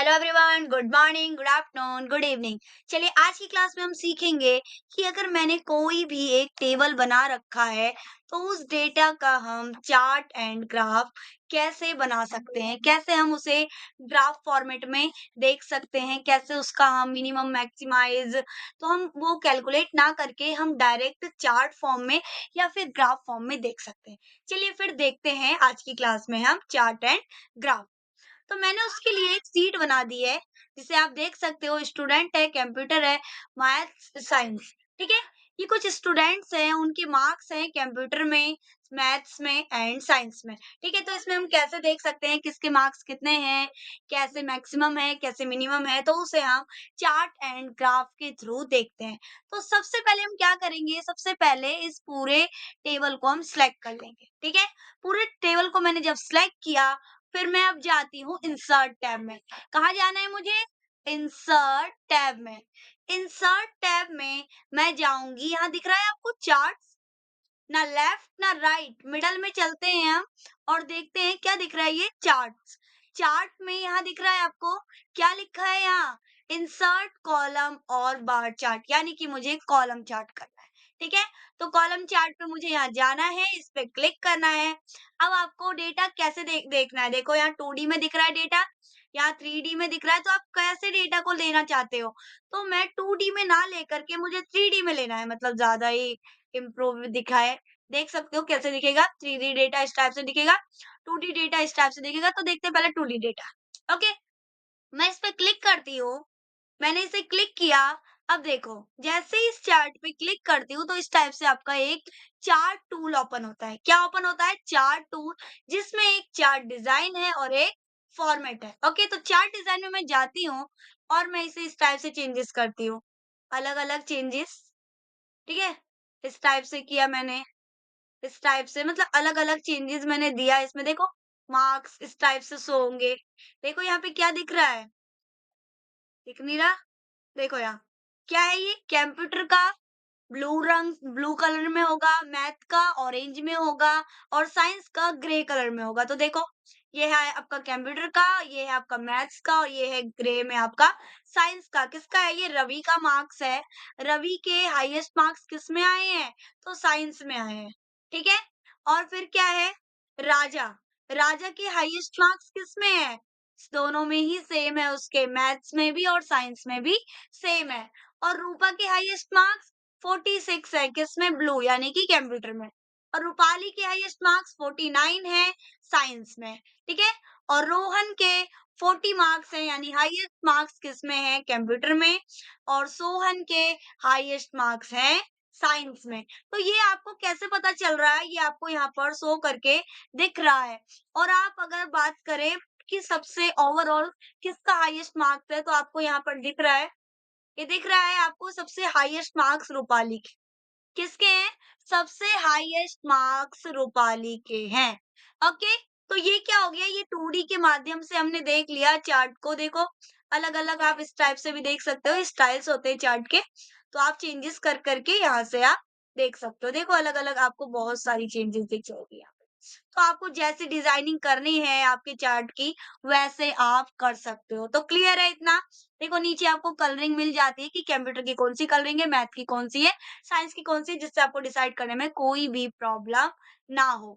Hello everyone, good morning, good afternoon, good evening. चलिए आज की क्लास में हम सीखेंगे कि अगर मैंने कोई भी एक टेबल बना रखा है तो उस डेटा का हम चार्ट एंड ग्राफ कैसे बना सकते हैं, कैसे हम उसे ग्राफ फॉर्मेट में देख सकते हैं, कैसे उसका हम मिनिमम मैक्सिमाइज तो हम वो कैलकुलेट ना करके हम डायरेक्ट चार्ट फॉर्म में या फिर ग्राफ फॉर्म में देख सकते हैं। चलिए फिर देखते हैं आज की क्लास में हम चार्ट एंड ग्राफ। तो मैंने उसके लिए एक शीट बना दी है, जिसे आप देख सकते हो। स्टूडेंट है, कंप्यूटर है, मैथ्स, साइंस। ठीक है, ये कुछ स्टूडेंट्स हैं, उनके मार्क्स हैं कंप्यूटर में, मैथ्स में एंड साइंस में। ठीक है, तो इसमें हम कैसे देख सकते हैं किसके मार्क्स कितने हैं, कैसे मैक्सिमम है, कैसे मिनिमम है, तो उसे हम चार्ट एंड ग्राफ के थ्रू देखते हैं। तो सबसे पहले हम क्या करेंगे, सबसे पहले इस पूरे टेबल को हम सिलेक्ट कर लेंगे। ठीक है, पूरे टेबल को मैंने जब सिलेक्ट किया, फिर मैं अब जाती हूँ इंसर्ट टैब में। कहाँ जाना है मुझे? इंसर्ट टैब में। इंसर्ट टैब में मैं जाऊंगी, यहाँ दिख रहा है आपको चार्ट्स, ना लेफ्ट ना राइट, मिडल में चलते हैं हम और देखते हैं क्या दिख रहा है। ये चार्ट्स, चार्ट में यहाँ दिख रहा है आपको क्या लिखा है, यहाँ इंसर्ट कॉलम और बार चार्ट, यानी कि मुझे कॉलम चार्ट करना है। ठीक है, तो कॉलम चार्ट पे मुझे यहाँ जाना है, इस पे क्लिक करना है। अब आपको डेटा कैसे देखना है, देखो यहाँ 2D में दिख रहा है डेटा, यहाँ 3D में दिख रहा है, तो आप कैसे डेटा को लेना चाहते हो? तो मैं 2D में ना लेकर के मुझे 3D में लेना है, मतलब ज्यादा ही इम्प्रूव दिखा है। देख सकते हो कैसे दिखेगा, 3D डेटा इस टाइप से दिखेगा, 2D डेटा इस टाइप से दिखेगा। तो देखते हैं पहले 2D डेटा। ओके, मैं इस पे क्लिक करती हूँ, मैंने इसे क्लिक किया। अब देखो, जैसे ही इस चार्ट पे क्लिक करती हूँ तो इस टाइप से आपका एक चार्ट टूल ओपन होता है। क्या ओपन होता है? चार्ट टूल, जिसमें एक चार्ट डिजाइन है और एक फॉर्मेट है। ओके, तो चार्ट डिजाइन में मैं जाती हूँ और मैं इसे इस टाइप से चेंजेस करती हूँ, अलग अलग चेंजेस। ठीक है, इस टाइप से किया मैंने, इस टाइप से मतलब अलग-अलग चेंजेस मैंने दिया इसमें। देखो, मार्क्स इस टाइप से शो होंगे। देखो यहाँ पे क्या दिख रहा है? दिख नहीं रहा? देखो यहाँ, क्या है ये? कंप्यूटर का ब्लू रंग, ब्लू कलर में होगा, मैथ का ऑरेंज में होगा और साइंस का ग्रे कलर में होगा। तो देखो, ये है आपका कंप्यूटर का, ये है आपका मैथ्स का और ये है ग्रे में आपका साइंस का। किसका है ये? रवि का मार्क्स है। रवि के हाईएस्ट मार्क्स किस में आए हैं? तो साइंस में आए हैं। ठीक है, और फिर क्या है? राजा, राजा के हाईएस्ट मार्क्स किस में है? दोनों में ही सेम है, उसके मैथ्स में भी और साइंस में भी सेम है। और रूपा के हाईएस्ट मार्क्स 46 है, किसमें? ब्लू यानी कि कंप्यूटर में। और रूपाली के हाईएस्ट मार्क्स 49 है, साइंस में। ठीक है, और रोहन के 40 मार्क्स हैं, यानी हाईएस्ट मार्क्स किसमें है? कंप्यूटर में। और सोहन के हाईएस्ट मार्क्स हैं साइंस में। तो ये आपको कैसे पता चल रहा है? ये आपको यहाँ पर शो करके दिख रहा है। और आप अगर बात करें कि सबसे ओवरऑल किसका हाईएस्ट मार्क्स है, तो आपको यहाँ पर दिख रहा है, ये दिख रहा है आपको सबसे हाईएस्ट मार्क्स रूपाली के। किसके हैं? सबसे हाईएस्ट मार्क्स रूपाली के हैं। ओके, तो ये क्या हो गया? ये 2D के माध्यम से हमने देख लिया चार्ट को। देखो, अलग-अलग आप इस टाइप से भी देख सकते हो, स्टाइल्स होते हैं चार्ट के, तो आप चेंजेस कर करके यहाँ से आप देख सकते हो। देखो, अलग-अलग आपको बहुत सारी चेंजेस दिख जाएगी यहाँ पे। तो आपको जैसी डिजाइनिंग करनी है आपके चार्ट की, वैसे आप कर सकते हो। तो क्लियर है इतना? देखो, नीचे आपको कलरिंग मिल जाती है कि कंप्यूटर की कौन सी कलरिंग है, मैथ की कौन सी है, साइंस की कौन सी है, जिससे आपको डिसाइड करने में कोई भी प्रॉब्लम ना हो।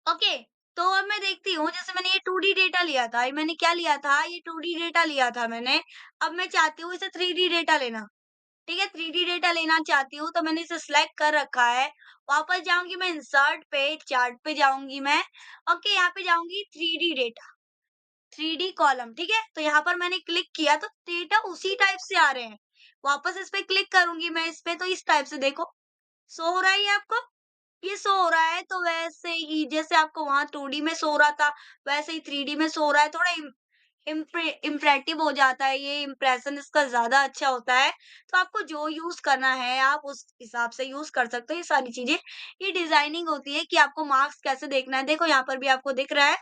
ओके, तो अब मैं देखती हूँ, जैसे मैंने ये 2D डेटा लिया था, ये मैंने क्या लिया था? ये 2D डेटा लिया था मैंने। अब मैं चाहती हूँ इसे 3D डेटा लेना। ठीक है, 3D डेटा लेना चाहती हूँ, तो मैंने इसे सिलेक्ट कर रखा है। वापस जाऊँगी मैं इंसर्ट पे, चार्ट पे जाऊँगी मैं। ओके, यहाँ पे जाऊँगी 3D डेटा, 3D कॉलम। ठीक है, तो यहाँ पर मैंने क्लिक किया तो डेटा उसी टाइप से आ रहे हैं। वापस इस पे क्लिक करूँगी मैं इस पे, तो इस टाइप से देखो, शो हो रहा है ये आपको? ये शो हो रहा है, तो वैसे ही जैसे आपको वहाँ 2D में शो हो रहा था, वैसे ही 3D में शो हो रहा है। थोड़ा इम्प्रेटिव हो जाता है, ये इम्प्रेशन इसका ज़्यादा अच्छा होता है। तो आपको जो यूज़ करना है, आप उस हिसाब से यूज़ कर सकते हो ये सारी चीज़ें। ये डिज़ाइनिंग होती है कि आपको मार्क्स कैसे देखना है। देखो, यहाँ पर भी आपको दिख रहा है,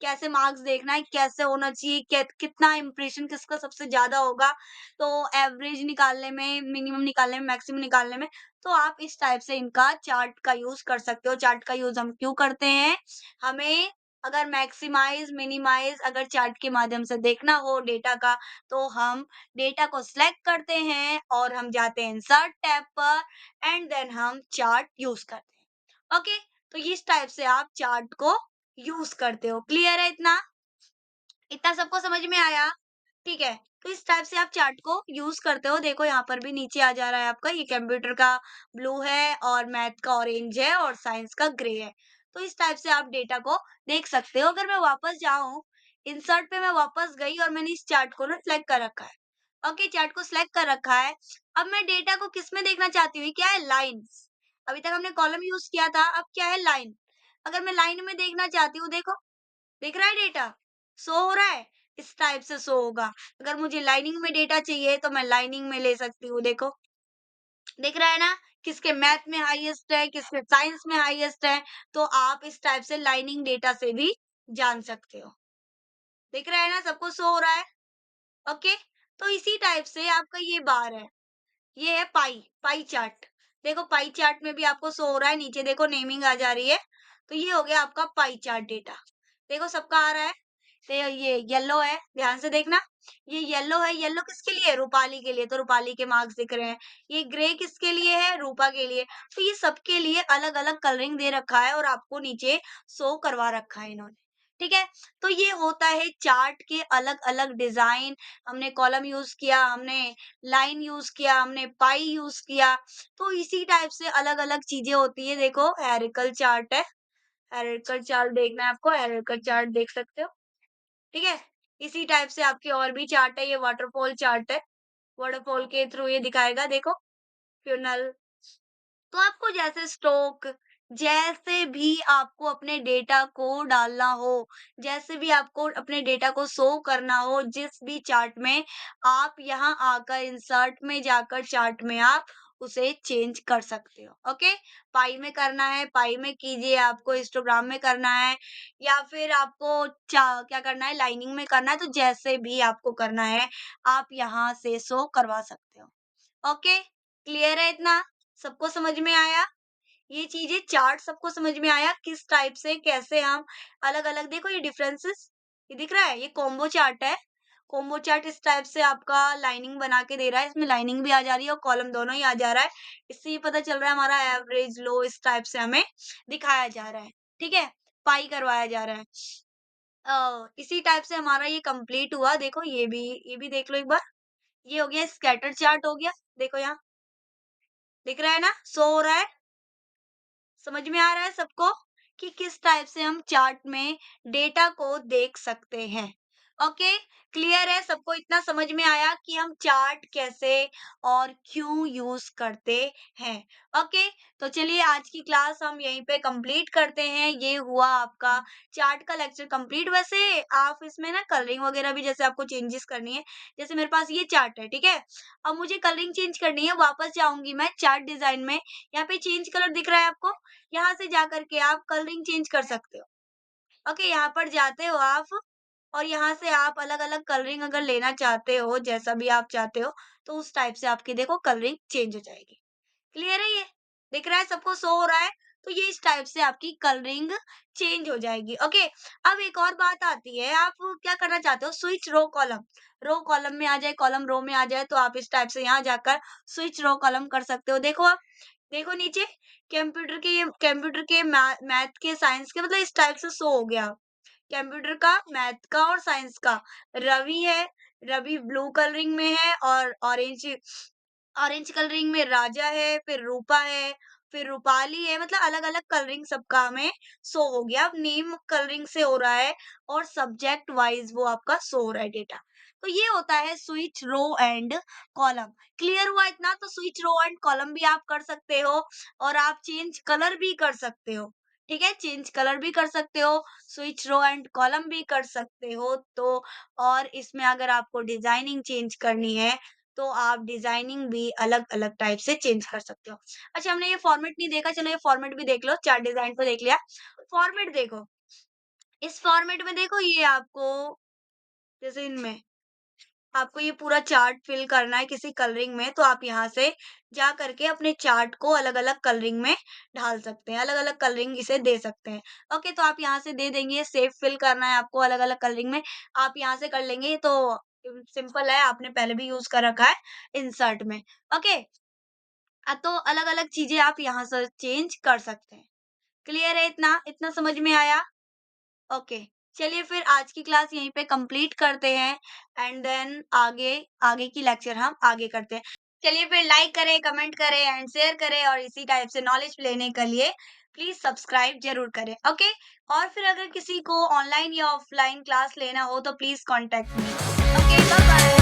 कैसे मार्क्स देखना है, कैसे होना चाहिए, कितना इम्प्रेशन किसका सबसे ज़्यादा होगा। तो एवरेज निकालने में, मिनिमम निकालने में, मैक्सिमम निकालने में, तो आप इस टाइप से इनका चार्ट का यूज़ कर सकते हो। चार्ट का यूज़ हम क्यों करते हैं? हमें अगर मैक्सिमाइज़, मिनिमाइज़ अगर चार्ट के माध्यम से देखना हो डेटा का, तो हम डेटा को सिलेक्ट करते हैं और हम जाते हैं इंसर्ट टैब पर एंड देन हम चार्ट यूज़ करते हैं। ओके? तो इस टाइप से आप चार्ट को यूज़ करते हो। क्लियर है इतना? इतना सबको समझ में आया? ठीक है, तो इस टाइप से आप चार्ट को यूज़ करते हो। देखो यहाँ पर भी नीचे आ जा रहा है आपका, ये कंप्यूटर का ब्लू है और मैथ का ऑरेंज है और साइंस का ग्रे है। तो इस टाइप से आप डेटा को देख सकते हो। अगर मैं वापस जाऊँ, इंसर्ट पे मैं वापस गई और मैंने इस चार्ट को ना सिलेक्ट कर रखा है। ओके, चार्ट को सिलेक्ट कर रखा है। अब मैं डेटा को किसमें देखना चाहती हूँ? ये क्या है? लाइन्स। अभी तक हमने कॉलम यूज़ किया था, अब क्या है? लाइन। अगर मैं लाइन में देखना चाहती हूँ, देखो दिख रहा है डेटा? शो हो रहा है? इस टाइप से शो होगा। अगर मुझे लाइनिंग में डेटा चाहिए तो मैं लाइनिंग में ले सकती हूँ, देखो। दिख रहा है ना? किसके मैथ में हाईएस्ट है, किसके साइंस में हाईएस्ट है, तो आप इस टाइप से लाइनिंग डेटा से भी जान सकते हो। दिख रहा है ना? सबको शो हो रहा है? ओके? तो इसी टाइप से आपका ये बार है। ये है पाई चार्ट। देखो पाई चार्ट में भी आपको शो हो रहा है, नीचे देखो नेमिंग आ जा रही है। तो ये हो गया आपका पाई चार्ट डेटा। देखो सबका आ रहा है। तो ये येलो है, ध्यान से देखना। ये येलो है, येलो किसके लिए है? रूपाली के लिए, तो रूपाली के मार्क्स दिख रहे हैं। ये ग्रे किसके लिए है? रूपा के लिए। तो ये सबके लिए अलग-अलग कलरिंग दे रखा है और आपको नीचे शो करवा रखा है इन्होंने। ठीक है? तो ये होता है चार्ट के अलग-अलग डिज़ाइन। हमने कॉलम यूज़ किया, हमने लाइन यूज़ किया, हमने पाई यूज़ किया। तो इसी टाइप से अलग-अलग चीज़ें होती है। देखो हेरिकल चार्ट है, हेरिकल चार्ट देखना है आपको, हेरिकल चार्ट देख सकते हो। ठीक है? इसी टाइप से आपके और भी चार्ट है, ये वाटरफॉल चार्ट है। वाटरफॉल के थ्रू ये दिखाएगा देखो, फ्यूनल। तो आपको जैसे स्टॉक, जैसे भी आपको अपने डेटा को डालना हो, जैसे भी आपको अपने डेटा को शो करना हो, जिस भी चार्ट में, आप यहाँ आकर इंसर्ट में जाकर चार्ट में आप उसे चेंज कर सकते हो। ओके? पाई में करना है, पाई में कीजिए, आपको हिस्टोग्राम में करना है या फिर आपको चा क्या करना है, लाइनिंग में करना है, तो जैसे भी आपको करना है, आप यहाँ से शो करवा सकते हो। ओके? क्लियर है इतना? सबको समझ में आया? ये चीज़ें चार्ट सबको समझ में आया किस टाइप से कैसे हम अलग-अलग देखो ये डिफरेंसेस ये दिख रहा है? ये कॉम्बो चार्ट है। कॉम्बो चार्ट इस टाइप से आपका लाइनिंग बना के दे रहा है। इसमें लाइनिंग भी आ जा रही है और कॉलम दोनों ही आ जा रहा है। इससे ये पता चल रहा है हमारा एवरेज लो इस टाइप से हमें दिखाया जा रहा है। ठीक है? पाई करवाया जा रहा है। इसी टाइप से हमारा ये कंप्लीट हुआ। देखो ये भी देख लो एक बार। ये हो गया स्कैटर चार्ट हो गया। देखो यहाँ दिख रहा है ना? शो हो रहा है? समझ में आ रहा है सबको कि किस टाइप से हम चार्ट में डेटा को देख सकते हैं। ओके, क्लियर है सबको? इतना समझ में आया कि हम चार्ट कैसे और क्यों यूज करते हैं। ओके, तो चलिए आज की क्लास हम यहीं पे कंप्लीट करते हैं। ये हुआ आपका चार्ट का लेक्चर कंप्लीट। वैसे आप इसमें ना कलरिंग वगैरह भी जैसे आपको चेंजेस करनी है, जैसे मेरे पास ये चार्ट है, ठीक है? अब मुझे कलरिंग चेंज करनी है, वापस जाऊंगी मैं चार्ट डिजाइन में। यहाँ पे चेंज कलर दिख रहा है आपको? यहाँ से जाकर के आप कलरिंग चेंज कर सकते हो। ओके, यहाँ पर जाते हो आप और यहाँ से आप अलग-अलग कलरिंग अगर लेना चाहते हो, जैसा भी आप चाहते हो, तो उस टाइप से आपकी देखो कलरिंग चेंज हो जाएगी। क्लियर है ये? दिख रहा है सबको? शो हो रहा है? तो ये इस टाइप से आपकी कलरिंग चेंज हो जाएगी। ओके, अब एक और बात आती है, आप क्या करना चाहते हो? Switch row column. Row column में आ जाए, कॉलम रो में आ जाए, तो आप इस टाइप से यहाँ जाकर स्विच रो कॉलम कर सकते हो। देखो आप, देखो नीचे कंप्यूटर के मैथ के, साइंस के, मतलब इस टाइप से शो हो गया। कंप्यूटर का, मैथ का और साइंस का। रवि है, रवि ब्लू कलरिंग में है और ऑरेंज ऑरेंज कलरिंग में राजा है, फिर रूपा है, फिर रूपाली है, मतलब अलग-अलग कलरिंग सबका हमें शो हो गया। अब नेम कलरिंग से हो रहा है और सब्जेक्ट वाइज वो आपका शो हो रहा है डेटा। तो ये होता है switch row and column. Clear हुआ इतना? तो स्विच रो एंड कॉलम भी आप कर सकते हो और आप चेंज कलर भी कर सकते हो। ठीक है? चेंज कलर भी कर सकते हो, स्विच रो एंड कॉलम भी कर सकते हो। तो और इसमें अगर आपको डिजाइनिंग चेंज करनी है तो आप डिजाइनिंग भी अलग-अलग टाइप से चेंज कर सकते हो। अच्छा, हमने ये फॉर्मेट नहीं देखा, चलो ये फॉर्मेट भी देख लो, चार्ट डिजाइन तो देख लिया। फॉर्मेट देखो, इस फॉर्मेट में देखो ये आपको जैसे इनमें आपको ये पूरा चार्ट फिल करना है किसी कलरिंग में, तो आप यहाँ से जा करके अपने चार्ट को अलग-अलग कलरिंग में ढाल सकते हैं, अलग-अलग कलरिंग इसे दे सकते हैं। ओके, तो आप यहाँ से दे देंगे, सेव फिल करना है आपको अलग-अलग कलरिंग में, आप यहाँ से कर लेंगे तो सिंपल है, आपने पहले भी यूज़ कर रखा है इंसर्ट में। ओके, तो अलग-अलग चीज़ें आप यहाँ से चेंज कर सकते हैं। क्लियर है इतना? इतना समझ में आया? ओके, चलिए फिर आज की क्लास यहीं पे कंप्लीट करते हैं एंड देन आगे आगे की लेक्चर हम आगे करते हैं। चलिए फिर लाइक करें, कमेंट करें एंड शेयर करें और इसी टाइप से नॉलेज लेने के लिए प्लीज़ सब्सक्राइब ज़रूर करें, ओके? और फिर अगर किसी को ऑनलाइन या ऑफलाइन क्लास लेना हो तो please contact me. Okay, bye-bye.